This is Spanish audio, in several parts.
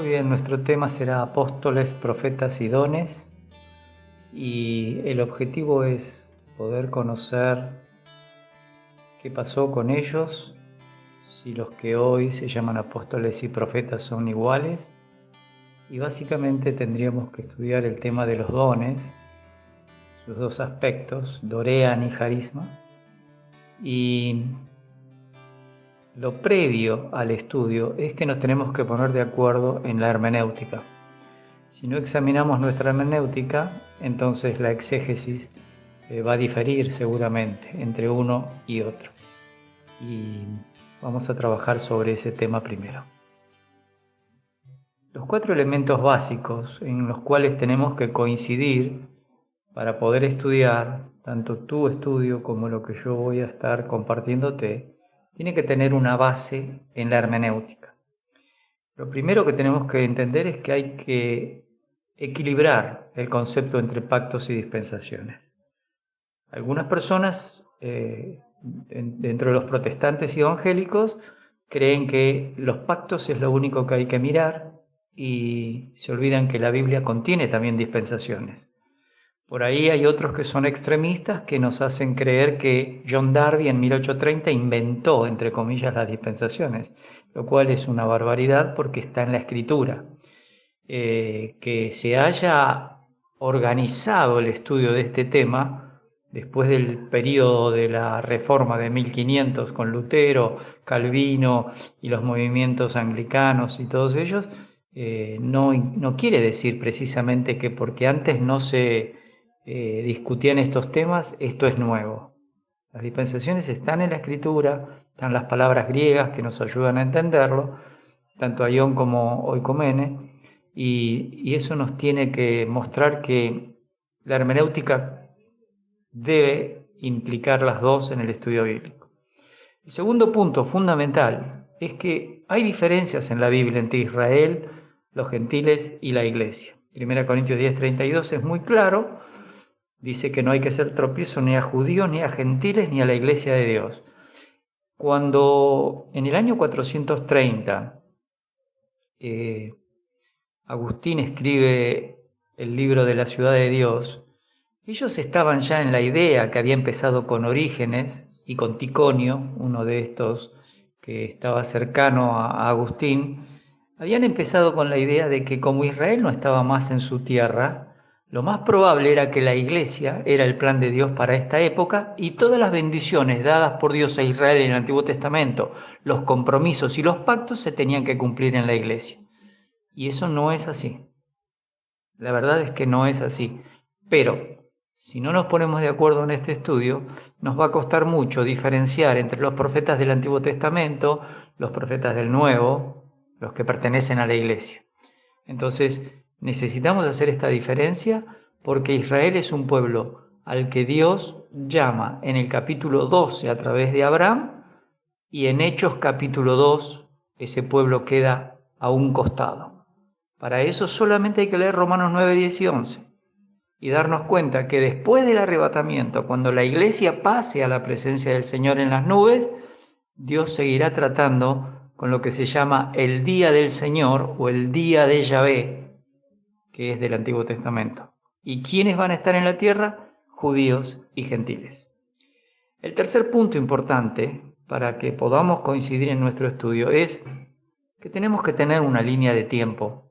bien, nuestro tema será apóstoles, profetas y dones, y el objetivo es poder conocer qué pasó con ellos, si los que hoy se llaman apóstoles y profetas son iguales, y básicamente tendríamos que estudiar el tema de los dones, sus dos aspectos, dorean y carisma, y lo previo al estudio es que nos tenemos que poner de acuerdo en la hermenéutica. Si no examinamos nuestra hermenéutica, entonces la exégesis va a diferir seguramente entre uno y otro. Y vamos a trabajar sobre ese tema primero. Los 4 elementos básicos en los cuales tenemos que coincidir para poder estudiar, tanto tu estudio como lo que yo voy a estar compartiéndote, tiene que tener una base en la hermenéutica. Lo primero que tenemos que entender es que hay que equilibrar el concepto entre pactos y dispensaciones. Algunas personas, dentro de los protestantes y evangélicos, creen que los pactos es lo único que hay que mirar y se olvidan que la Biblia contiene también dispensaciones. Por ahí hay otros que son extremistas que nos hacen creer que John Darby en 1830 inventó, entre comillas, las dispensaciones, lo cual es una barbaridad porque está en la Escritura. Que se haya organizado el estudio de este tema después del periodo de la Reforma de 1500 con Lutero, Calvino y los movimientos anglicanos y todos ellos, no quiere decir precisamente que porque antes no se discutían estos temas, esto es nuevo. Las dispensaciones están en la Escritura, están las palabras griegas que nos ayudan a entenderlo, tanto aion como oikomene, y eso nos tiene que mostrar que la hermenéutica debe implicar las dos en el estudio bíblico. El segundo punto fundamental es que hay diferencias en la Biblia entre Israel, los gentiles y la iglesia. 1 Corintios 10:32 es muy claro. Dice que no hay que hacer tropiezo ni a judíos, ni a gentiles, ni a la iglesia de Dios. Cuando en el año 430 Agustín escribe el libro de la ciudad de Dios, ellos estaban ya en la idea que había empezado con Orígenes y con Ticonio, uno de estos que estaba cercano a Agustín, habían empezado con la idea de que como Israel no estaba más en su tierra, lo más probable era que la iglesia era el plan de Dios para esta época y todas las bendiciones dadas por Dios a Israel en el Antiguo Testamento, los compromisos y los pactos se tenían que cumplir en la iglesia. Y eso no es así. La verdad es que no es así. Pero si no nos ponemos de acuerdo en este estudio, nos va a costar mucho diferenciar entre los profetas del Antiguo Testamento, los profetas del Nuevo, los que pertenecen a la iglesia. Entonces, necesitamos hacer esta diferencia porque Israel es un pueblo al que Dios llama en el capítulo 12 a través de Abraham y en Hechos capítulo 2 ese pueblo queda a un costado. Para eso solamente hay que leer Romanos 9, 10 y 11 y darnos cuenta que después del arrebatamiento, cuando la iglesia pase a la presencia del Señor en las nubes, Dios seguirá tratando con lo que se llama el día del Señor o el día de Yahvé, que es del Antiguo Testamento. ¿Y quiénes van a estar en la tierra? Judíos y gentiles. El tercer punto importante para que podamos coincidir en nuestro estudio es que tenemos que tener una línea de tiempo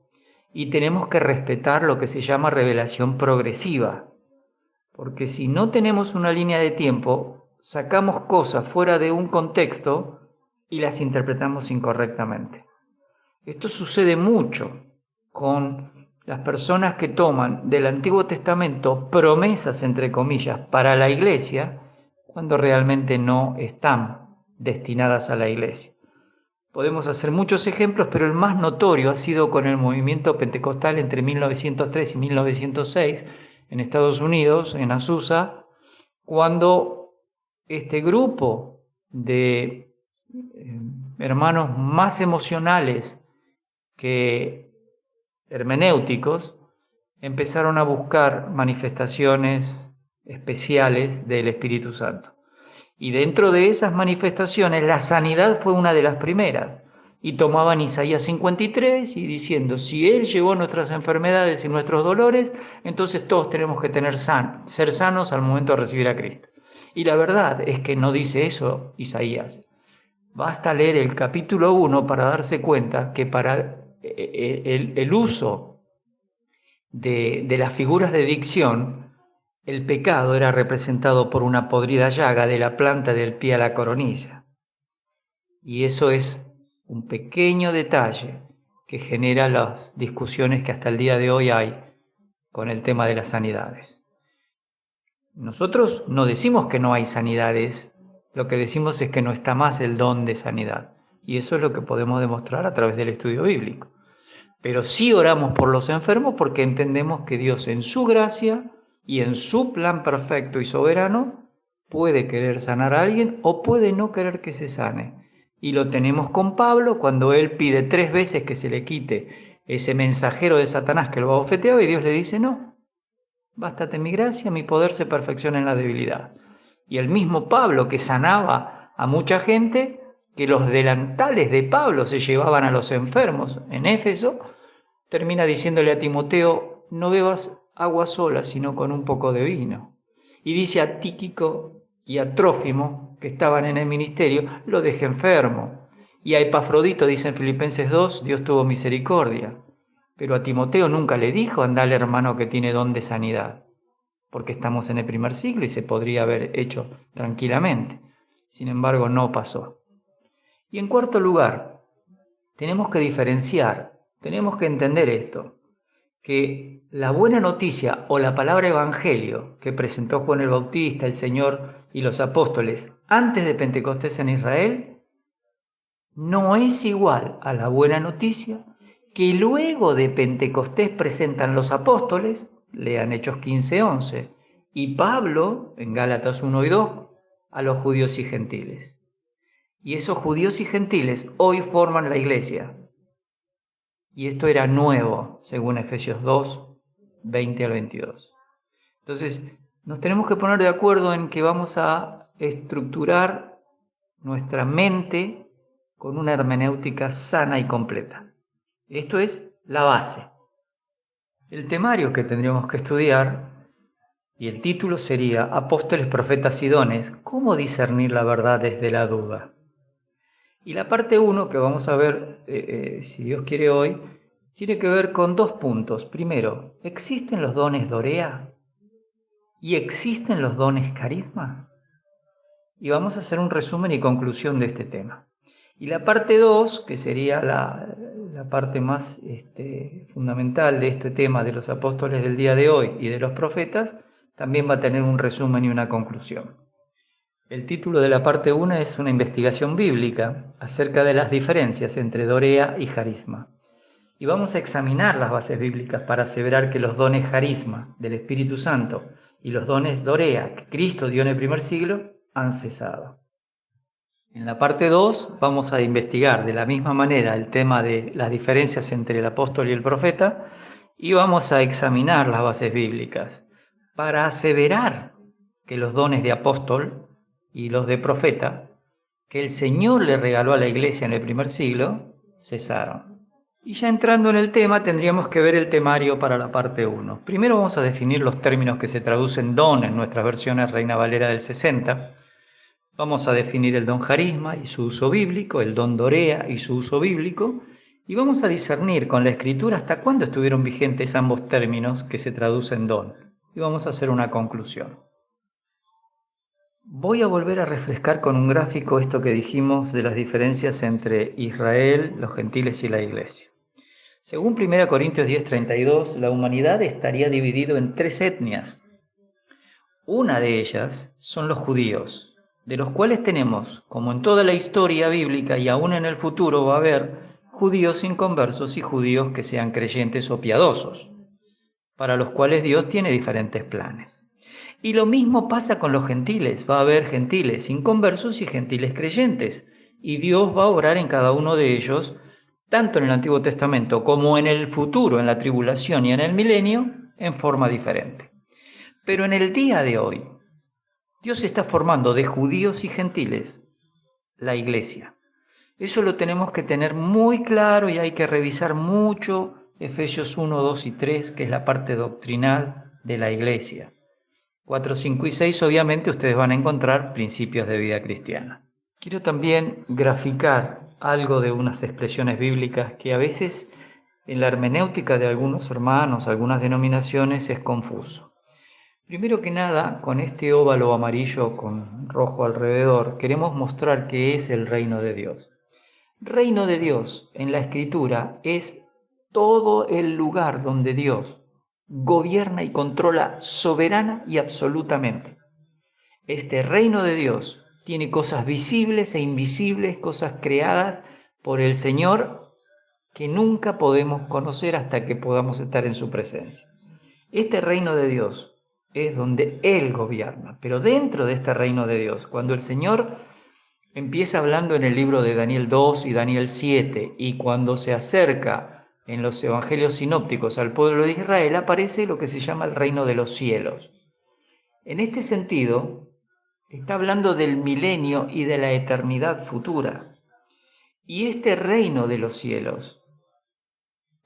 y tenemos que respetar lo que se llama revelación progresiva. Porque si no tenemos una línea de tiempo, sacamos cosas fuera de un contexto y las interpretamos incorrectamente. Esto sucede mucho con las personas que toman del Antiguo Testamento promesas, entre comillas, para la iglesia, cuando realmente no están destinadas a la iglesia. Podemos hacer muchos ejemplos, pero el más notorio ha sido con el movimiento pentecostal entre 1903 y 1906 en Estados Unidos, en Azusa, cuando este grupo de hermanos más emocionales que hermenéuticos empezaron a buscar manifestaciones especiales del Espíritu Santo. Y dentro de esas manifestaciones, la sanidad fue una de las primeras. y tomaban Isaías 53 y diciendo, si Él llevó nuestras enfermedades y nuestros dolores, entonces todos tenemos que ser sanos al momento de recibir a Cristo. Y la verdad es que no dice eso Isaías. Basta leer el capítulo 1 para darse cuenta que para el uso de las figuras de dicción, el pecado era representado por una podrida llaga de la planta del pie a la coronilla. Y eso es un pequeño detalle que genera las discusiones que hasta el día de hoy hay con el tema de las sanidades. Nosotros no decimos que no hay sanidades, lo que decimos es que no está más el don de sanidad. Y eso es lo que podemos demostrar a través del estudio bíblico. Pero sí oramos por los enfermos porque entendemos que Dios en su gracia y en su plan perfecto y soberano puede querer sanar a alguien o puede no querer que se sane. Y lo tenemos con Pablo cuando él pide 3 veces que se le quite ese mensajero de Satanás que lo abofeteaba y Dios le dice no. Bástate mi gracia, mi poder se perfecciona en la debilidad. Y el mismo Pablo que sanaba a mucha gente, que los delantales de Pablo se llevaban a los enfermos en Éfeso, termina diciéndole a Timoteo, no bebas agua sola, sino con un poco de vino. Y dice a Tíquico y a Trófimo, que estaban en el ministerio, lo deje enfermo. Y a Epafrodito, dice en Filipenses 2, Dios tuvo misericordia. Pero a Timoteo nunca le dijo, andale hermano que tiene don de sanidad, porque estamos en el primer siglo y se podría haber hecho tranquilamente. Sin embargo, no pasó. Y en cuarto lugar, tenemos que diferenciar, tenemos que entender esto, que la buena noticia o la palabra evangelio que presentó Juan el Bautista, el Señor y los apóstoles antes de Pentecostés en Israel, no es igual a la buena noticia que luego de Pentecostés presentan los apóstoles, lean Hechos 15:11, y Pablo, en Gálatas 1 y 2, a los judíos y gentiles. Y esos judíos y gentiles hoy forman la iglesia. Y esto era nuevo, según Efesios 2, 20 al 22. Entonces, nos tenemos que poner de acuerdo en que vamos a estructurar nuestra mente con una hermenéutica sana y completa. Esto es la base. El temario que tendríamos que estudiar, y el título sería Apóstoles, Profetas y Dones, ¿cómo discernir la verdad desde la duda? Y la parte 1 que vamos a ver, si Dios quiere hoy, tiene que ver con 2 puntos. Primero, ¿existen los dones Dorea? ¿Y existen los dones Carisma? Y vamos a hacer un resumen y conclusión de este tema. Y la parte 2, que sería la parte más fundamental de este tema de los apóstoles del día de hoy y de los profetas, también va a tener un resumen y una conclusión. El título de la parte 1 es una investigación bíblica acerca de las diferencias entre Dorea y Carisma. Y vamos a examinar las bases bíblicas para aseverar que los dones Carisma del Espíritu Santo y los dones Dorea que Cristo dio en el primer siglo han cesado. En la parte 2 vamos a investigar de la misma manera el tema de las diferencias entre el apóstol y el profeta y vamos a examinar las bases bíblicas para aseverar que los dones de apóstol y los de profeta que el Señor le regaló a la iglesia en el primer siglo cesaron. Y ya entrando en el tema tendríamos que ver el temario para la parte 1. Primero vamos a definir los términos que se traducen don en nuestras versiones Reina Valera del 60. Vamos a definir el don Carisma y su uso bíblico, el don Dorea y su uso bíblico, y vamos a discernir con la Escritura hasta cuándo estuvieron vigentes ambos términos que se traducen don. Y vamos a hacer una conclusión. Voy a volver a refrescar con un gráfico esto que dijimos de las diferencias entre Israel, los gentiles y la iglesia. Según 1 Corintios 10:32, la humanidad estaría dividida en 3 etnias. Una de ellas son los judíos, de los cuales tenemos, como en toda la historia bíblica y aún en el futuro va a haber, judíos inconversos y judíos que sean creyentes o piadosos, para los cuales Dios tiene diferentes planes. Y lo mismo pasa con los gentiles, va a haber gentiles inconversos y gentiles creyentes, y Dios va a obrar en cada uno de ellos, tanto en el Antiguo Testamento como en el futuro, en la tribulación y en el milenio, en forma diferente. Pero en el día de hoy, Dios está formando de judíos y gentiles la iglesia. Eso lo tenemos que tener muy claro y hay que revisar mucho Efesios 1, 2 y 3, que es la parte doctrinal de la iglesia. 4, 5 y 6, obviamente, ustedes van a encontrar principios de vida cristiana. Quiero también graficar algo de unas expresiones bíblicas que a veces en la hermenéutica de algunos hermanos, algunas denominaciones, es confuso. Primero que nada, con este óvalo amarillo con rojo alrededor, queremos mostrar qué es el reino de Dios. Reino de Dios en la Escritura es todo el lugar donde Dios gobierna y controla soberana y absolutamente. Este reino de Dios tiene cosas visibles e invisibles, cosas creadas por el Señor que nunca podemos conocer hasta que podamos estar en su presencia. Este reino de Dios es donde Él gobierna, pero dentro de este reino de Dios, cuando el Señor empieza hablando en el libro de Daniel 2 y Daniel 7, y cuando se acerca en los evangelios sinópticos al pueblo de Israel, aparece lo que se llama el reino de los cielos. En este sentido, está hablando del milenio y de la eternidad futura. Y este reino de los cielos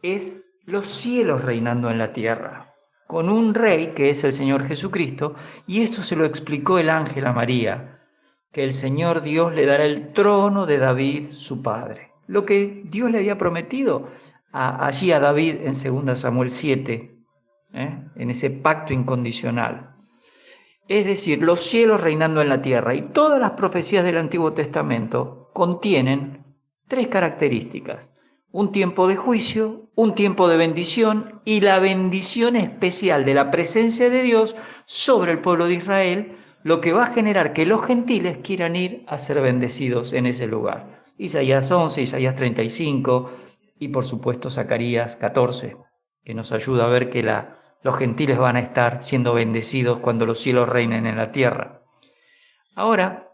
es los cielos reinando en la tierra, con un rey que es el Señor Jesucristo, y esto se lo explicó el ángel a María, que el Señor Dios le dará el trono de David, su padre. Lo que Dios le había prometido allí a David en 2 Samuel 7, en ese pacto incondicional. Es decir, los cielos reinando en la tierra. Y todas las profecías del Antiguo Testamento contienen tres características: un tiempo de juicio, un tiempo de bendición y la bendición especial de la presencia de Dios sobre el pueblo de Israel, lo que va a generar que los gentiles quieran ir a ser bendecidos en ese lugar. Isaías 11, Isaías 35 y por supuesto Zacarías 14, que nos ayuda a ver que los gentiles van a estar siendo bendecidos cuando los cielos reinen en la tierra. Ahora,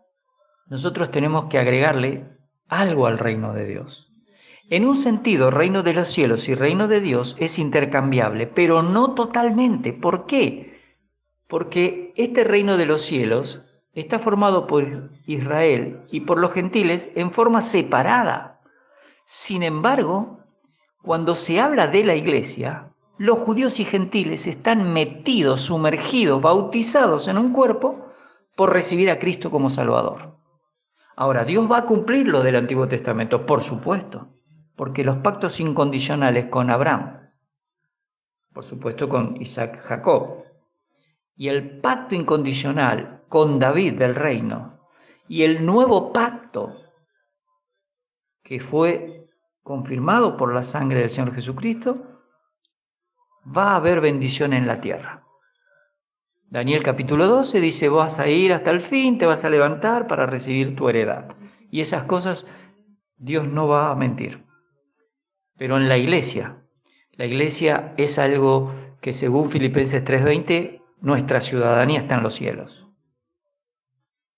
nosotros tenemos que agregarle algo al reino de Dios. En un sentido, reino de los cielos y reino de Dios es intercambiable, pero no totalmente. ¿Por qué? Porque este reino de los cielos está formado por Israel y por los gentiles en forma separada. Sin embargo, cuando se habla de la iglesia, los judíos y gentiles están metidos, sumergidos, bautizados en un cuerpo por recibir a Cristo como Salvador. Ahora, ¿Dios va a cumplir lo del Antiguo Testamento? Por supuesto, porque los pactos incondicionales con Abraham, por supuesto con Isaac, Jacob, y el pacto incondicional con David del reino, y el nuevo pacto que fue confirmado por la sangre del Señor Jesucristo, va a haber bendición en la tierra. Daniel capítulo 12 dice: vas a ir hasta el fin, te vas a levantar para recibir tu heredad. Y esas cosas Dios no va a mentir. Pero en la iglesia es algo que, según Filipenses 3:20, nuestra ciudadanía está en los cielos.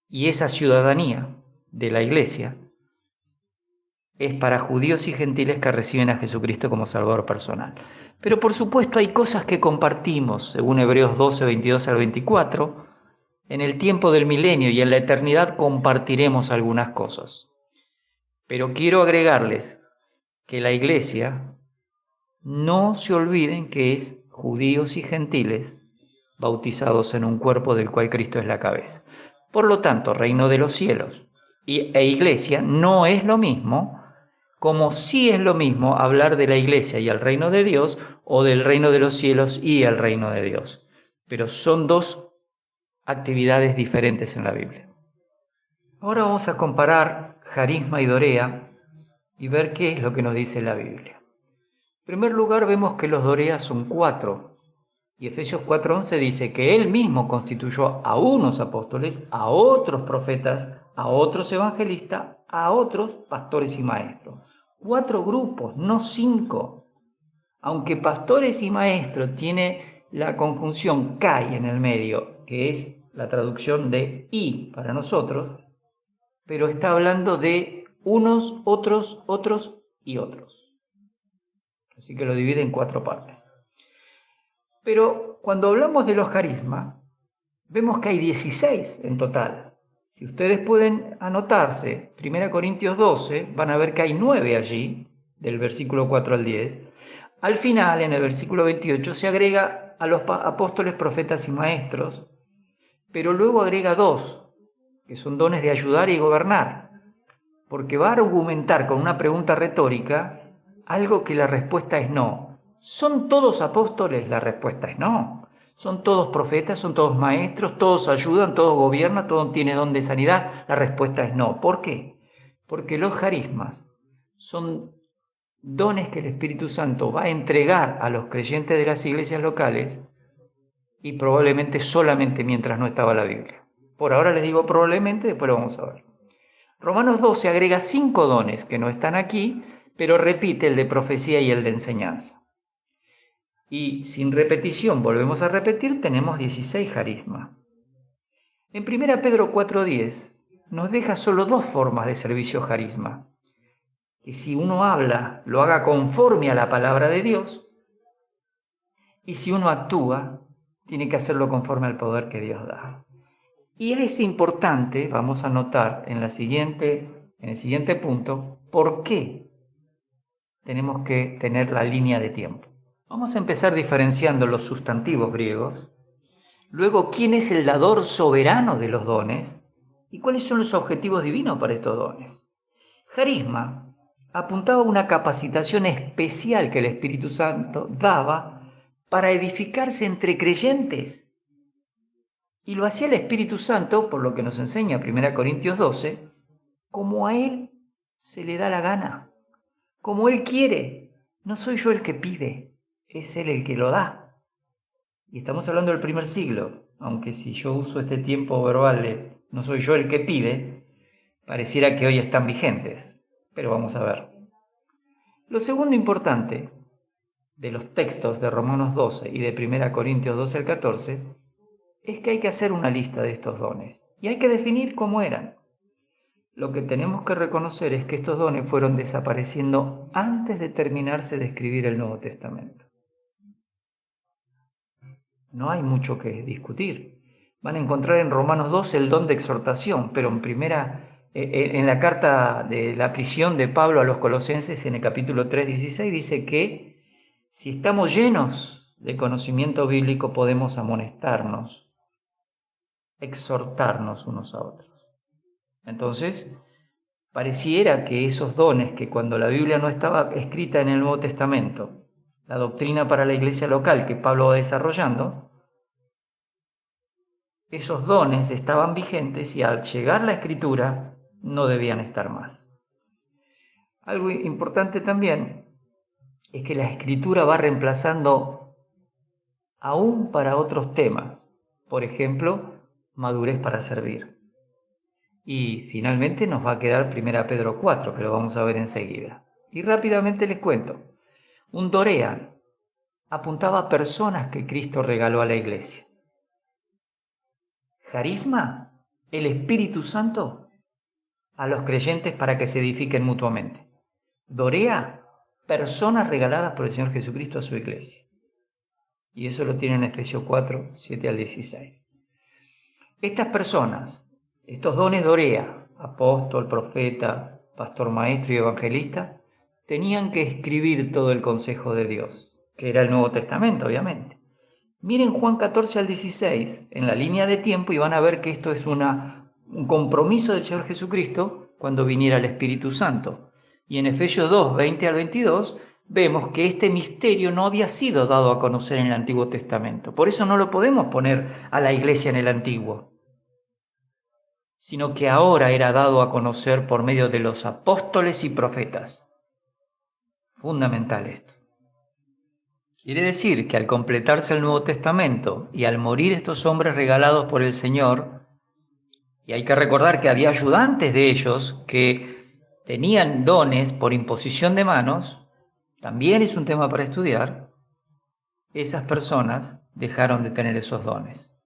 Y esa ciudadanía de la iglesia es para judíos y gentiles que reciben a Jesucristo como Salvador personal. Pero por supuesto hay cosas que compartimos, según Hebreos 12, 22 al 24. En el tiempo del milenio y en la eternidad compartiremos algunas cosas. Pero quiero agregarles que la iglesia, no se olviden que es judíos y gentiles bautizados en un cuerpo del cual Cristo es la cabeza. Por lo tanto, reino de los cielos e iglesia no es lo mismo, como sí es lo mismo hablar de la iglesia y el reino de Dios, o del reino de los cielos y el reino de Dios. Pero son dos actividades diferentes en la Biblia. Ahora vamos a comparar Jarisma y Dorea y ver qué es lo que nos dice la Biblia. En primer lugar, vemos que los Doreas son 4, y Efesios 4:11 dice que Él mismo constituyó a unos apóstoles, a otros profetas, a otros evangelistas, a otros pastores y maestros. 4 grupos, no 5. Aunque pastores y maestros tiene la conjunción kai en el medio, que es la traducción de y para nosotros, pero está hablando de unos, otros, otros y otros. Así que lo divide en 4 partes. Pero cuando hablamos de los carismas, vemos que hay 16 en total. Si ustedes pueden anotarse, 1 Corintios 12, van a ver que hay 9 allí, del versículo 4 al 10. Al final, en el versículo 28, se agrega a los apóstoles, profetas y maestros, pero luego agrega 2, que son dones de ayudar y gobernar, porque va a argumentar con una pregunta retórica algo que la respuesta es no. ¿Son todos apóstoles? La respuesta es no. ¿Son todos profetas? ¿Son todos maestros? ¿Todos ayudan? ¿Todos gobiernan? ¿Todos tienen don de sanidad? La respuesta es no. ¿Por qué? Porque los carismas son dones que el Espíritu Santo va a entregar a los creyentes de las iglesias locales y probablemente solamente mientras no estaba la Biblia. Por ahora les digo probablemente, después lo vamos a ver. Romanos 12 agrega 5 dones que no están aquí, pero repite el de profecía y el de enseñanza. Y sin repetición, volvemos a repetir, tenemos 16 carismas. En 1 Pedro 4:10 nos deja solo 2 formas de servicio carisma. Que si uno habla, lo haga conforme a la palabra de Dios, y si uno actúa, tiene que hacerlo conforme al poder que Dios da. Y es importante, vamos a notar en el siguiente punto, por qué tenemos que tener la línea de tiempo. Vamos a empezar diferenciando los sustantivos griegos, luego quién es el dador soberano de los dones y cuáles son los objetivos divinos para estos dones. Carisma apuntaba a una capacitación especial que el Espíritu Santo daba para edificarse entre creyentes. Y lo hacía el Espíritu Santo, por lo que nos enseña 1 Corintios 12, como a Él se le da la gana, como Él quiere. No soy yo el que pide, es Él el que lo da. Y estamos hablando del primer siglo, aunque si yo uso este tiempo verbal de no soy yo el que pide, pareciera que hoy están vigentes, pero vamos a ver. Lo segundo importante de los textos de Romanos 12 y de 1 Corintios 12 al 14 es que hay que hacer una lista de estos dones y hay que definir cómo eran. Lo que tenemos que reconocer es que estos dones fueron desapareciendo antes de terminarse de escribir el Nuevo Testamento. No hay mucho que discutir. Van a encontrar en Romanos 12 el don de exhortación, pero en la carta de la prisión de Pablo a los Colosenses, en el capítulo 3:16, dice que si estamos llenos de conocimiento bíblico podemos amonestarnos, exhortarnos unos a otros. Entonces, pareciera que esos dones que cuando la Biblia no estaba escrita en el Nuevo Testamento, la doctrina para la iglesia local que Pablo va desarrollando, esos dones estaban vigentes y al llegar la Escritura no debían estar más. Algo importante también es que la Escritura va reemplazando aún para otros temas, por ejemplo, madurez para servir. Y finalmente nos va a quedar 1 Pedro 4, que lo vamos a ver enseguida. Y rápidamente les cuento. Un Dorean apuntaba a personas que Cristo regaló a la iglesia. Carisma, el Espíritu Santo, a los creyentes para que se edifiquen mutuamente. Dorea, personas regaladas por el Señor Jesucristo a su iglesia. Y eso lo tiene en Efesios 4, 7 al 16. Estas personas, estos dones Dorea, apóstol, profeta, pastor, maestro y evangelista, tenían que escribir todo el consejo de Dios, que era el Nuevo Testamento, obviamente. Miren Juan 14 al 16 en la línea de tiempo y van a ver que esto es un compromiso del Señor Jesucristo cuando viniera el Espíritu Santo. Y en Efesios 2, 20 al 22 vemos que este misterio no había sido dado a conocer en el Antiguo Testamento. Por eso no lo podemos poner a la iglesia en el Antiguo, sino que ahora era dado a conocer por medio de los apóstoles y profetas. Fundamental esto. Quiere decir que al completarse el Nuevo Testamento y al morir estos hombres regalados por el Señor, y hay que recordar que había ayudantes de ellos que tenían dones por imposición de manos, también es un tema para estudiar, esas personas dejaron de tener esos dones.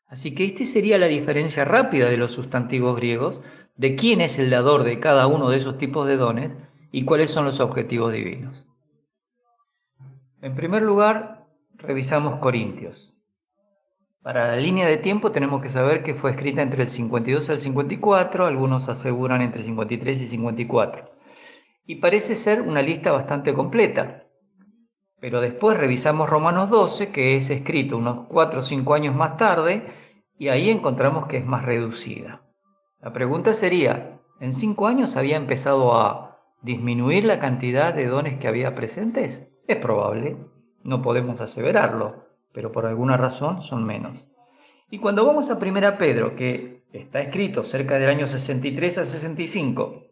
Así que esta sería la diferencia rápida de los sustantivos griegos, de quién es el dador de cada uno de esos tipos de dones y cuáles son los objetivos divinos. En primer lugar, revisamos Corintios. Para la línea de tiempo tenemos que saber que fue escrita entre el 52 al 54, algunos aseguran entre 53 y 54. Y parece ser una lista bastante completa. Pero después revisamos Romanos 12, que es escrito unos 4 o 5 años más tarde, y ahí encontramos que es más reducida. La pregunta sería, ¿en 5 años había empezado a disminuir la cantidad de dones que había presentes? Es probable, no podemos aseverarlo, pero por alguna razón son menos. Y cuando vamos a 1 Pedro, que está escrito cerca del año 63 a 65,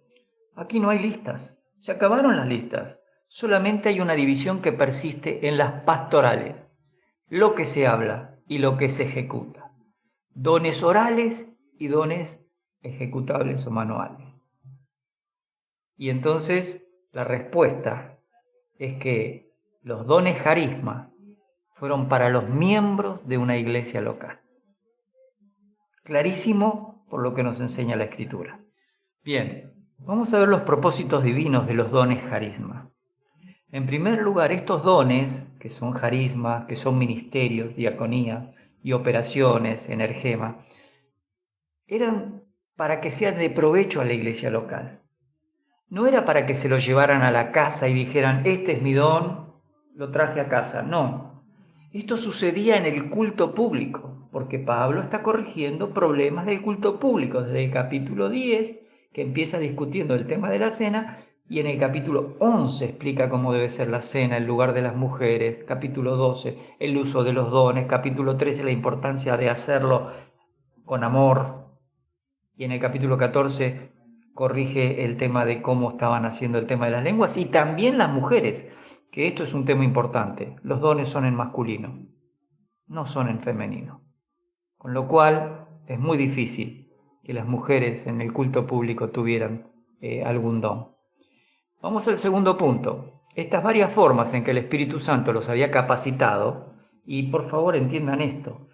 aquí no hay listas, se acabaron las listas. Solamente hay una división que persiste en las pastorales, lo que se habla y lo que se ejecuta. Dones orales y dones ejecutables o manuales. Y entonces la respuesta es que los dones carisma fueron para los miembros de una iglesia local. Clarísimo por lo que nos enseña la Escritura. Bien, vamos a ver los propósitos divinos de los dones carisma. En primer lugar, estos dones, que son carismas, que son ministerios, diaconías y operaciones, energema, eran para que sean de provecho a la iglesia local. No era para que se lo llevaran a la casa y dijeran, este es mi don, lo traje a casa. No, esto sucedía en el culto público, porque Pablo está corrigiendo problemas del culto público desde el capítulo 10, que empieza discutiendo el tema de la cena, y en el capítulo 11 explica cómo debe ser la cena, el lugar de las mujeres, capítulo 12, el uso de los dones, capítulo 13, la importancia de hacerlo con amor, y en el capítulo 14 corrige el tema de cómo estaban haciendo el tema de las lenguas, y también las mujeres, que esto es un tema importante. Los dones son en masculino, no son en femenino. Con lo cual es muy difícil que las mujeres en el culto público tuvieran algún don. Vamos al segundo punto. Estas varias formas en que el Espíritu Santo los había capacitado, y por favor entiendan esto,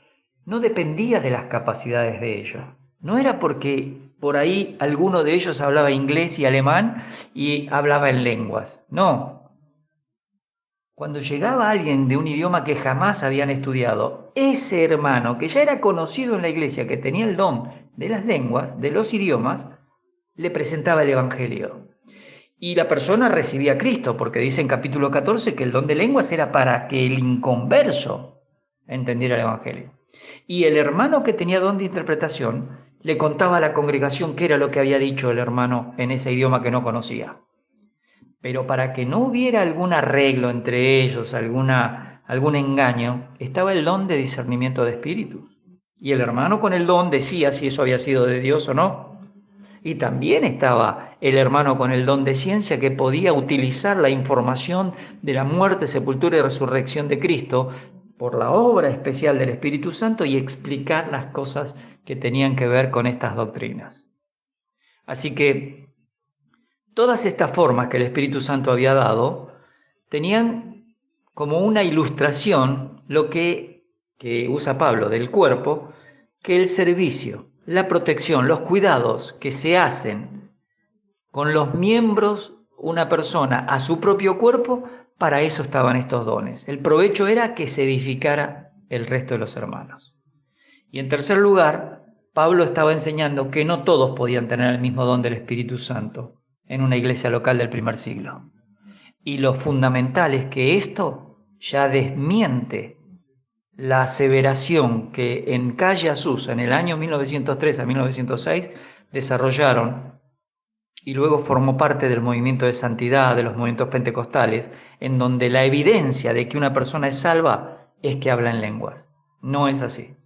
no dependía de las capacidades de ellos. No era porque por ahí alguno de ellos hablaba inglés y alemán y hablaba en lenguas. No. Cuando llegaba alguien de un idioma que jamás habían estudiado, ese hermano que ya era conocido en la iglesia, que tenía el don de las lenguas, de los idiomas, le presentaba el Evangelio. Y la persona recibía a Cristo, porque dice en capítulo 14 que el don de lenguas era para que el inconverso entendiera el Evangelio. Y el hermano que tenía don de interpretación le contaba a la congregación qué era lo que había dicho el hermano en ese idioma que no conocía. Pero para que no hubiera algún arreglo entre ellos, algún engaño, estaba el don de discernimiento de espíritus. Y el hermano con el don decía si eso había sido de Dios o no. Y también estaba el hermano con el don de ciencia que podía utilizar la información de la muerte, sepultura y resurrección de Cristo por la obra especial del Espíritu Santo y explicar las cosas que tenían que ver con estas doctrinas. Así que todas estas formas que el Espíritu Santo había dado tenían como una ilustración lo que usa Pablo del cuerpo, que el servicio, la protección, los cuidados que se hacen con los miembros, una persona a su propio cuerpo, para eso estaban estos dones. El provecho era que se edificara el resto de los hermanos. Y en tercer lugar, Pablo estaba enseñando que no todos podían tener el mismo don del Espíritu Santo en una iglesia local del primer siglo. Y lo fundamental es que esto ya desmiente la aseveración que en Calle Azusa, en el año 1903 a 1906, desarrollaron y luego formó parte del movimiento de santidad, de los movimientos pentecostales, en donde la evidencia de que una persona es salva es que habla en lenguas. No es así.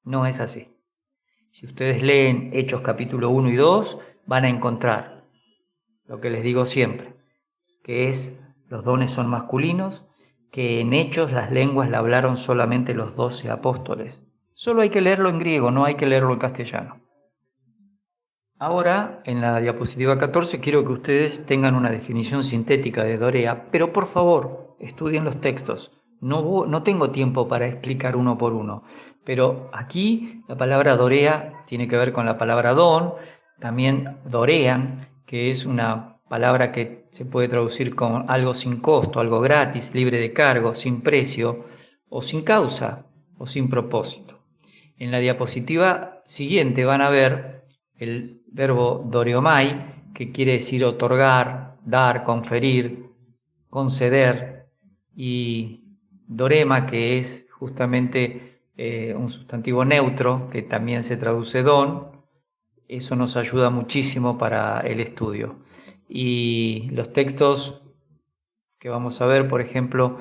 No es así. Si ustedes leen Hechos capítulo 1 y 2, van a encontrar lo que les digo siempre, que es los dones son masculinos, que en Hechos las lenguas la hablaron solamente los 12 apóstoles. Solo hay que leerlo en griego, no hay que leerlo en castellano. Ahora, en la diapositiva 14, quiero que ustedes tengan una definición sintética de Dorea, pero por favor, estudien los textos. No tengo tiempo para explicar uno por uno, pero aquí la palabra Dorea tiene que ver con la palabra don, también Dorean, que es una palabra que se puede traducir con algo sin costo, algo gratis, libre de cargo, sin precio o sin causa. o sin propósito. En la diapositiva siguiente van a ver el verbo doreomai, que quiere decir otorgar, dar, conferir, conceder, y dorema, que es justamente un sustantivo neutro que también se traduce don. Eso nos ayuda muchísimo para el estudio. Y los textos que vamos a ver, por ejemplo,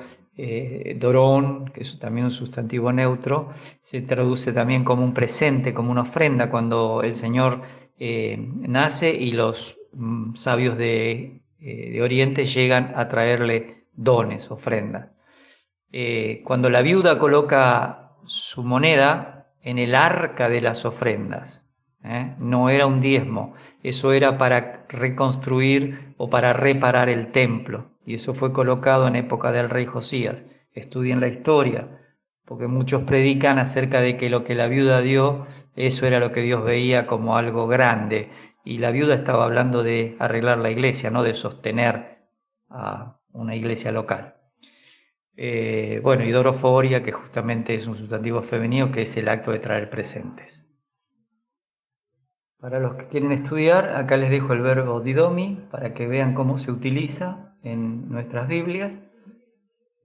dorón, que es también un sustantivo neutro, se traduce también como un presente, como una ofrenda, cuando el Señor nace y los sabios de Oriente llegan a traerle dones, ofrendas. Cuando la viuda coloca su moneda en el arca de las ofrendas, no era un diezmo, eso era para reconstruir o para reparar el templo, y eso fue colocado en época del rey Josías. Estudien la historia, porque muchos predican acerca de que lo que la viuda dio, eso era lo que Dios veía como algo grande, y la viuda estaba hablando de arreglar la iglesia, no de sostener a una iglesia local. Bueno, y doroforia, que justamente es un sustantivo femenino, que es el acto de traer presentes. Para los que quieren estudiar, acá les dejo el verbo didomi para que vean cómo se utiliza en nuestras Biblias.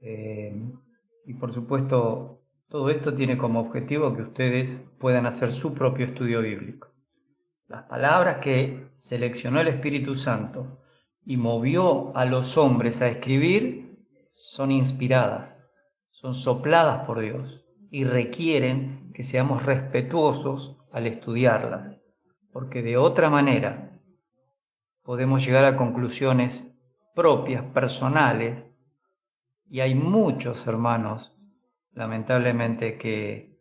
Y por supuesto, todo esto tiene como objetivo que ustedes puedan hacer su propio estudio bíblico. Las palabras que seleccionó el Espíritu Santo y movió a los hombres a escribir son inspiradas, son sopladas por Dios y requieren que seamos respetuosos al estudiarlas, porque de otra manera podemos llegar a conclusiones propias, personales, y hay muchos hermanos, lamentablemente, que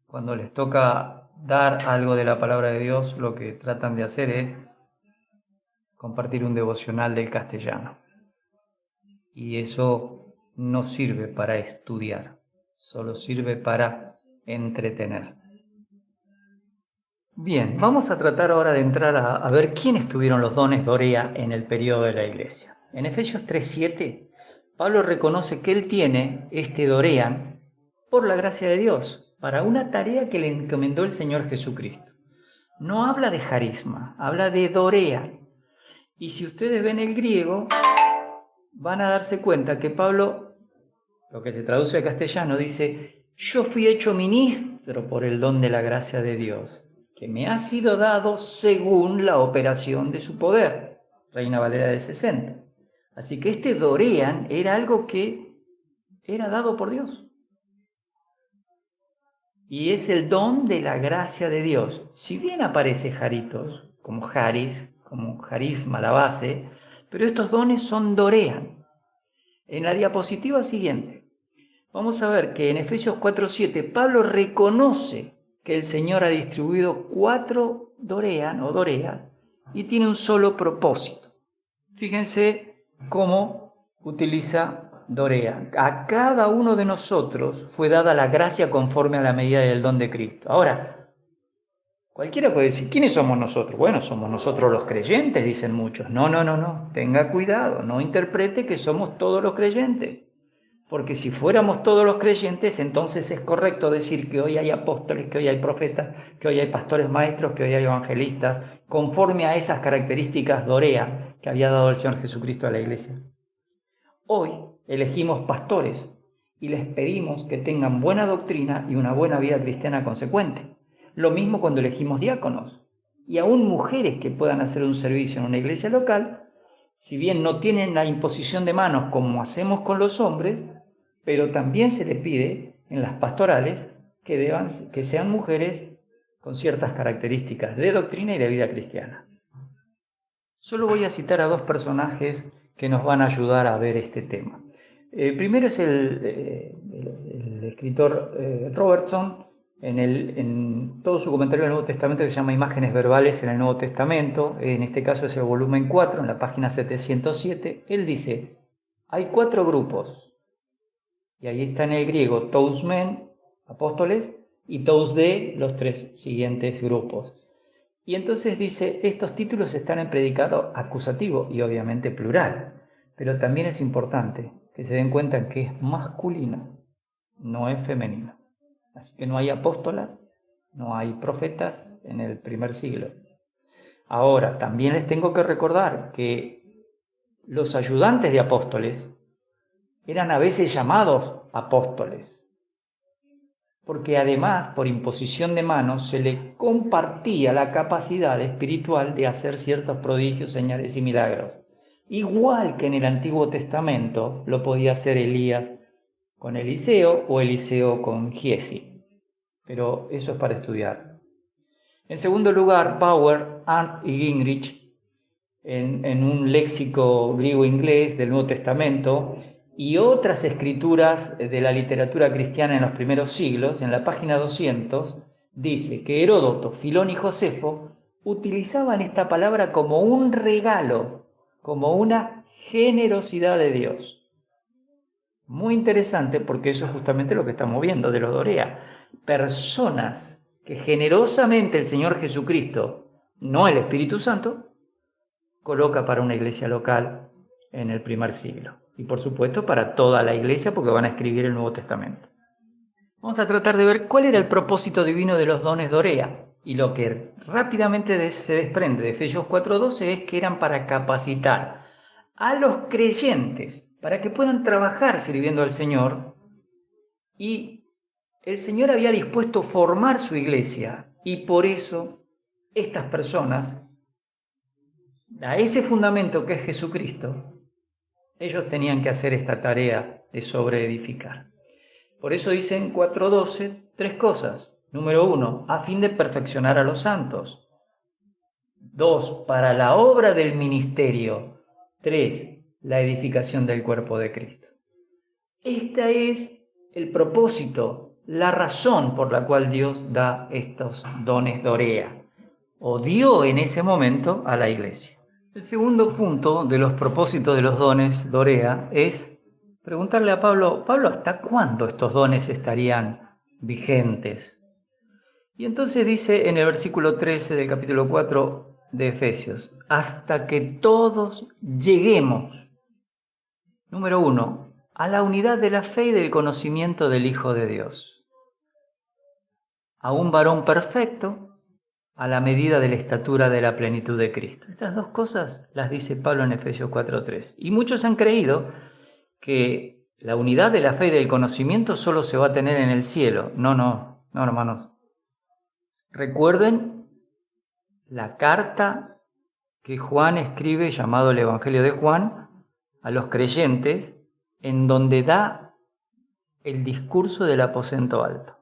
cuando les toca dar algo de la palabra de Dios, lo que tratan de hacer es compartir un devocional del castellano. Y eso no sirve para estudiar, solo sirve para entretener. Bien, vamos a tratar ahora de entrar a ver quiénes tuvieron los dones dorea en el periodo de la iglesia. En Efesios 3:7, Pablo reconoce que él tiene este dorean por la gracia de Dios, para una tarea que le encomendó el Señor Jesucristo. No habla de carisma, habla de dorean. Y si ustedes ven el griego, van a darse cuenta que Pablo, lo que se traduce al castellano, dice: yo fui hecho ministro por el don de la gracia de Dios, que me ha sido dado según la operación de su poder. Reina Valera del 60. Así que este dorean era algo que era dado por Dios. Y es el don de la gracia de Dios. Si bien aparece jaritos, como jaris, como jarisma, la base, pero estos dones son dorean. En la diapositiva siguiente, vamos a ver que en Efesios 4:7 Pablo reconoce que el Señor ha distribuido 4 dorean o doreas y tiene un solo propósito. Fíjense cómo utiliza dorea. A cada uno de nosotros fue dada la gracia conforme a la medida del don de Cristo. Ahora, cualquiera puede decir, ¿quiénes somos nosotros? Bueno, somos nosotros los creyentes, dicen muchos. No. Tenga cuidado, no interprete que somos todos los creyentes. Porque si fuéramos todos los creyentes, entonces es correcto decir que hoy hay apóstoles, que hoy hay profetas, que hoy hay pastores maestros, que hoy hay evangelistas, conforme a esas características dorea que había dado el Señor Jesucristo a la iglesia. Hoy elegimos pastores y les pedimos que tengan buena doctrina y una buena vida cristiana consecuente. Lo mismo cuando elegimos diáconos y aún mujeres que puedan hacer un servicio en una iglesia local, si bien no tienen la imposición de manos como hacemos con los hombres, pero también se les pide en las pastorales que sean mujeres con ciertas características de doctrina y de vida cristiana. Solo voy a citar a 2 personajes que nos van a ayudar a ver este tema. Primero es el escritor Robertson, en todo su comentario del Nuevo Testamento, que se llama Imágenes verbales en el Nuevo Testamento, en este caso es el volumen 4, en la página 707, él dice: hay 4 grupos, y ahí está en el griego tous men, apóstoles, y tous de, los 3 siguientes grupos. Y entonces dice, estos títulos están en predicado acusativo y obviamente plural, pero también es importante que se den cuenta que es masculino. no es femenino. Así que no hay apóstolas, no hay profetas en el primer siglo. Ahora, también les tengo que recordar que los ayudantes de apóstoles eran a veces llamados apóstoles, porque además, por imposición de manos, se le compartía la capacidad espiritual de hacer ciertos prodigios, señales y milagros. Igual que en el Antiguo Testamento lo podía hacer Elías con Eliseo o Eliseo con Giesi. Pero eso es para estudiar. En segundo lugar, Bauer, Arndt y Gingrich, en un léxico griego-inglés del Nuevo Testamento y otras escrituras de la literatura cristiana en los primeros siglos, en la página 200, dice que Heródoto, Filón y Josefo utilizaban esta palabra como un regalo, como una generosidad de Dios. Muy interesante, porque eso es justamente lo que estamos viendo de los Dorea. Personas que generosamente el Señor Jesucristo, no el Espíritu Santo, coloca para una iglesia local en el primer siglo. Y por supuesto para toda la iglesia, porque van a escribir el Nuevo Testamento. Vamos a tratar de ver cuál era el propósito divino de los dones Dorea. Y lo que rápidamente se desprende de Efesios 4:12 es que eran para capacitar a los creyentes para que puedan trabajar sirviendo al Señor. Y el Señor había dispuesto formar su iglesia, y por eso estas personas, a ese fundamento que es Jesucristo, ellos tenían que hacer esta tarea de sobreedificar. Por eso dicen 4:12 tres cosas. Número 1, a fin de perfeccionar a los santos. 2, para la obra del ministerio. 3, la edificación del cuerpo de Cristo. Este es el propósito, la razón por la cual Dios da estos dones Dorea, o dio en ese momento a la iglesia. El segundo punto de los propósitos de los dones Dorea es preguntarle a Pablo, ¿hasta cuándo estos dones estarían vigentes? Y entonces dice en el versículo 13 del capítulo 4 de Efesios, hasta que todos lleguemos, número 1, a la unidad de la fe y del conocimiento del Hijo de Dios, a un varón perfecto, a la medida de la estatura de la plenitud de Cristo. Estas dos cosas las dice Pablo en Efesios 4:3. Y muchos han creído que la unidad de la fe y del conocimiento solo se va a tener en el cielo. No, hermanos. Recuerden la carta que Juan escribe, llamado el Evangelio de Juan, a los creyentes, en donde da el discurso del aposento alto.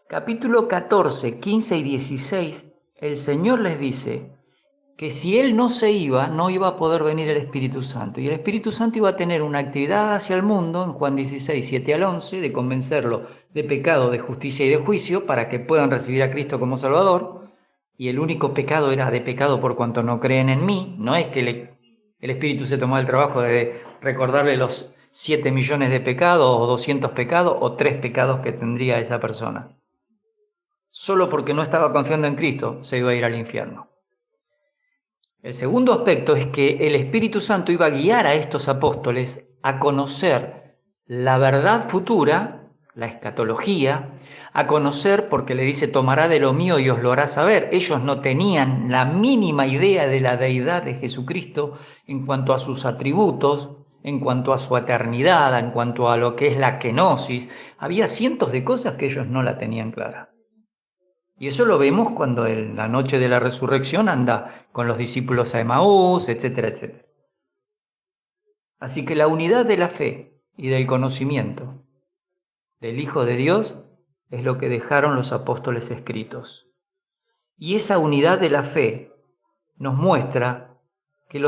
Capítulo 14, 15 y 16, el Señor les dice que si Él no se iba, no iba a poder venir el Espíritu Santo. Y el Espíritu Santo iba a tener una actividad hacia el mundo, en Juan 16, 7 al 11, de convencerlo de pecado, de justicia y de juicio, para que puedan recibir a Cristo como Salvador. Y el único pecado era de pecado por cuanto no creen en mí. No es que el Espíritu se tomó el trabajo de recordarle los 7 millones de pecados, o 200 pecados, o 3 pecados que tendría esa persona. Solo porque no estaba confiando en Cristo se iba a ir al infierno. El segundo aspecto es que el Espíritu Santo iba a guiar a estos apóstoles a conocer la verdad futura, la escatología, a conocer, porque le dice, tomará de lo mío y os lo hará saber. Ellos no tenían la mínima idea de la deidad de Jesucristo en cuanto a sus atributos, en cuanto a su eternidad, en cuanto a lo que es la kenosis. Había cientos de cosas que ellos no la tenían clara. Y eso lo vemos cuando en la noche de la resurrección anda con los discípulos a Emaús, etcétera, etcétera. Así que la unidad de la fe y del conocimiento del Hijo de Dios es lo que dejaron los apóstoles escritos. Y esa unidad de la fe nos muestra que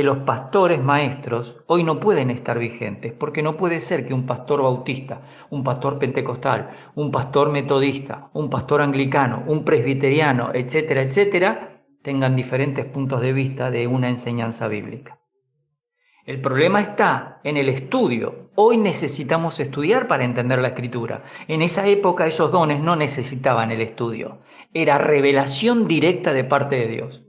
los pastores maestros hoy no pueden estar vigentes, porque no puede ser que un pastor bautista, un pastor pentecostal, un pastor metodista, un pastor anglicano, un presbiteriano, etcétera, etcétera, tengan diferentes puntos de vista de una enseñanza bíblica. El problema está en el estudio. Hoy necesitamos estudiar para entender la Escritura. En esa época esos dones no necesitaban el estudio. Era revelación directa de parte de Dios.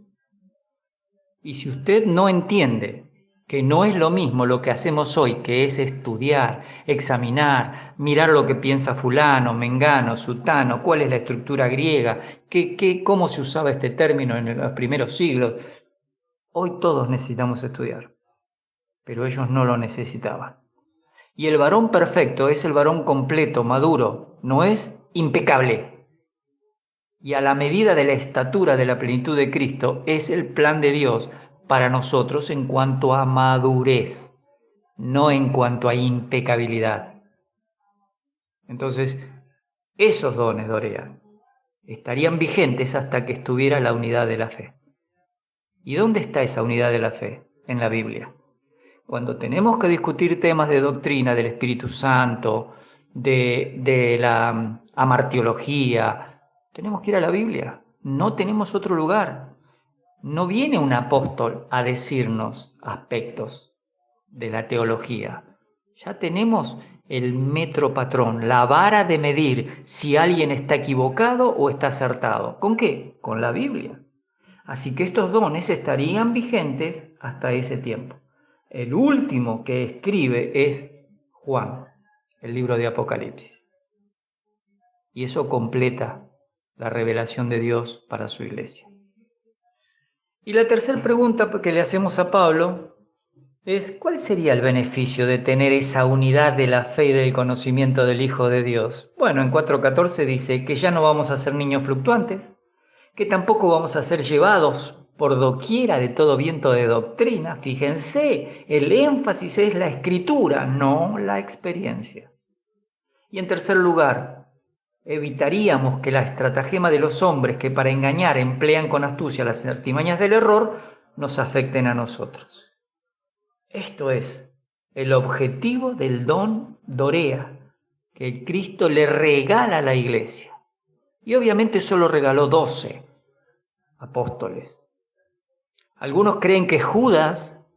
Y si usted no entiende que no es lo mismo lo que hacemos hoy, que es estudiar, examinar, mirar lo que piensa fulano, mengano, sutano, cuál es la estructura griega, cómo se usaba este término en los primeros siglos. Hoy todos necesitamos estudiar, pero ellos no lo necesitaban. Y el varón perfecto es el varón completo, maduro, no es impecable. Y a la medida de la estatura de la plenitud de Cristo es el plan de Dios para nosotros en cuanto a madurez, no en cuanto a impecabilidad. Entonces, esos dones, Dorea, estarían vigentes hasta que estuviera la unidad de la fe. ¿Y dónde está esa unidad de la fe? En la Biblia. Cuando tenemos que discutir temas de doctrina del Espíritu Santo, de la amartiología, tenemos que ir a la Biblia. No tenemos otro lugar. No viene un apóstol a decirnos aspectos de la teología. Ya tenemos el metro patrón, la vara de medir si alguien está equivocado o está acertado. ¿Con qué? Con la Biblia. Así que estos dones estarían vigentes hasta ese tiempo. El último que escribe es Juan, el libro de Apocalipsis. Y eso completa la revelación de Dios para su iglesia. Y la tercera pregunta que le hacemos a Pablo es, ¿cuál sería el beneficio de tener esa unidad de la fe y del conocimiento del Hijo de Dios? Bueno, en 4:14 dice que ya no vamos a ser niños fluctuantes, que tampoco vamos a ser llevados por doquiera de todo viento de doctrina. Fíjense, el énfasis es la escritura, no la experiencia. Y en tercer lugar, evitaríamos que la estratagema de los hombres que para engañar emplean con astucia las artimañas del error nos afecten a nosotros. Esto es el objetivo del don Dorea, que Cristo le regala a la iglesia. Y obviamente solo regaló 12 apóstoles. Algunos creen que Judas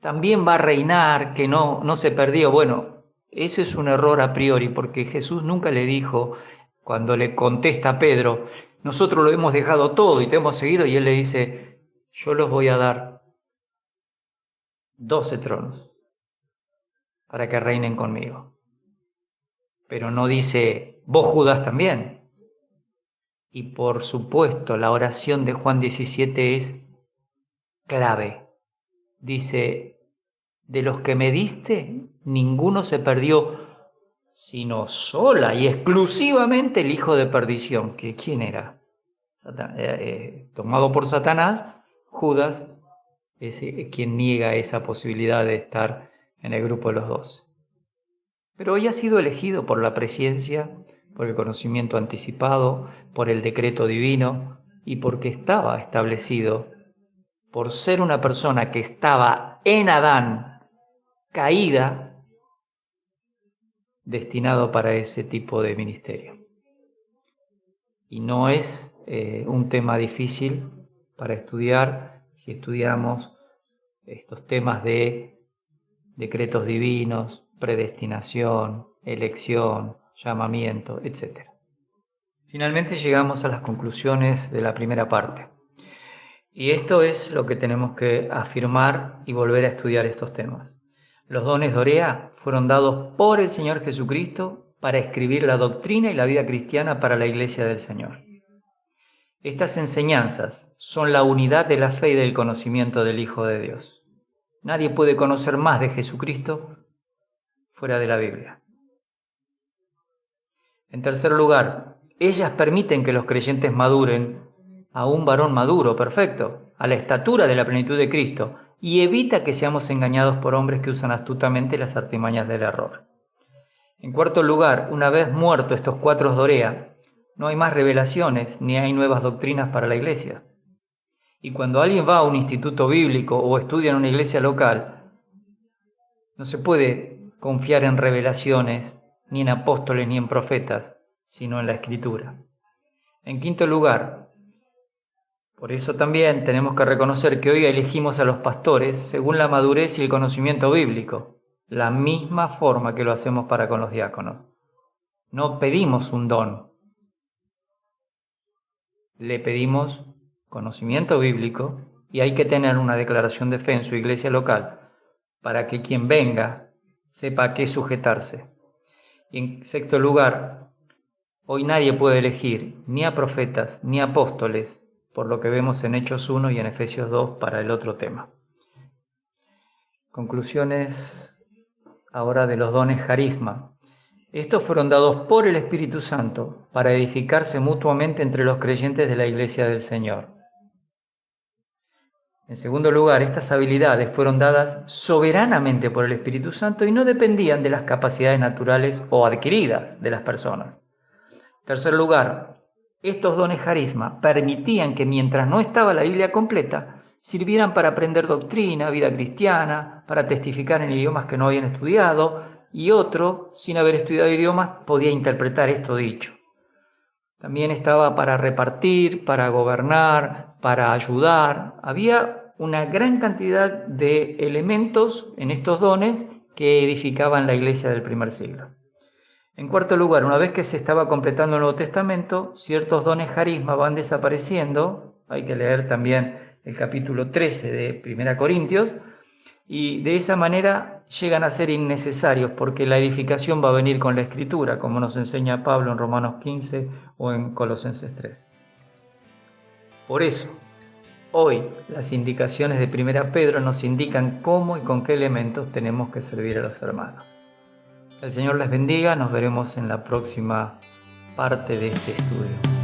también va a reinar, que no se perdió. Bueno, eso es un error a priori, porque Jesús nunca le dijo, cuando le contesta a Pedro, nosotros lo hemos dejado todo y te hemos seguido, y él le dice, yo los voy a dar 12 tronos para que reinen conmigo. Pero no dice, vos Judas también. Y por supuesto, la oración de Juan 17 es clave. Dice, de los que me diste, ninguno se perdió, sino sola y exclusivamente el hijo de perdición. ¿Que quién era? Tomado por Satanás, Judas es quien niega esa posibilidad de estar en el grupo de los 12. Pero hoy ha sido elegido por la presciencia, por el conocimiento anticipado, por el decreto divino y porque estaba establecido por ser una persona que estaba en Adán, caída, destinado para ese tipo de ministerio. Y no es un tema difícil para estudiar si estudiamos estos temas de decretos divinos, predestinación, elección, llamamiento, etc. Finalmente llegamos a las conclusiones de la primera parte. Y esto es lo que tenemos que afirmar y volver a estudiar estos temas. Los dones Dorea fueron dados por el Señor Jesucristo para escribir la doctrina y la vida cristiana para la Iglesia del Señor. Estas enseñanzas son la unidad de la fe y del conocimiento del Hijo de Dios. Nadie puede conocer más de Jesucristo fuera de la Biblia. En tercer lugar, ellas permiten que los creyentes maduren a un varón maduro, perfecto, a la estatura de la plenitud de Cristo, y evita que seamos engañados por hombres que usan astutamente las artimañas del error. En cuarto lugar, una vez muertos estos 4 Dorea, no hay más revelaciones ni hay nuevas doctrinas para la iglesia. Y cuando alguien va a un instituto bíblico o estudia en una iglesia local, no se puede confiar en revelaciones, ni en apóstoles, ni en profetas, sino en la Escritura. En quinto lugar, por eso también tenemos que reconocer que hoy elegimos a los pastores según la madurez y el conocimiento bíblico, la misma forma que lo hacemos para con los diáconos. No pedimos un don, le pedimos conocimiento bíblico y hay que tener una declaración de fe en su iglesia local para que quien venga sepa a qué sujetarse. Y en sexto lugar, hoy nadie puede elegir ni a profetas ni a apóstoles, por lo que vemos en Hechos 1 y en Efesios 2 para el otro tema. Conclusiones ahora de los dones carisma. Estos fueron dados por el Espíritu Santo para edificarse mutuamente entre los creyentes de la Iglesia del Señor. En segundo lugar, estas habilidades fueron dadas soberanamente por el Espíritu Santo y no dependían de las capacidades naturales o adquiridas de las personas. En tercer lugar, estos dones carisma permitían que mientras no estaba la Biblia completa, sirvieran para aprender doctrina, vida cristiana, para testificar en idiomas que no habían estudiado, y otro, sin haber estudiado idiomas, podía interpretar esto dicho. También estaba para repartir, para gobernar, para ayudar. Había una gran cantidad de elementos en estos dones que edificaban la iglesia del primer siglo. En cuarto lugar, una vez que se estaba completando el Nuevo Testamento, ciertos dones carisma van desapareciendo. Hay que leer también el capítulo 13 de 1 Corintios, y de esa manera llegan a ser innecesarios porque la edificación va a venir con la Escritura, como nos enseña Pablo en Romanos 15 o en Colosenses 3. Por eso, hoy las indicaciones de 1 Pedro nos indican cómo y con qué elementos tenemos que servir a los hermanos. Que el Señor les bendiga, nos veremos en la próxima parte de este estudio.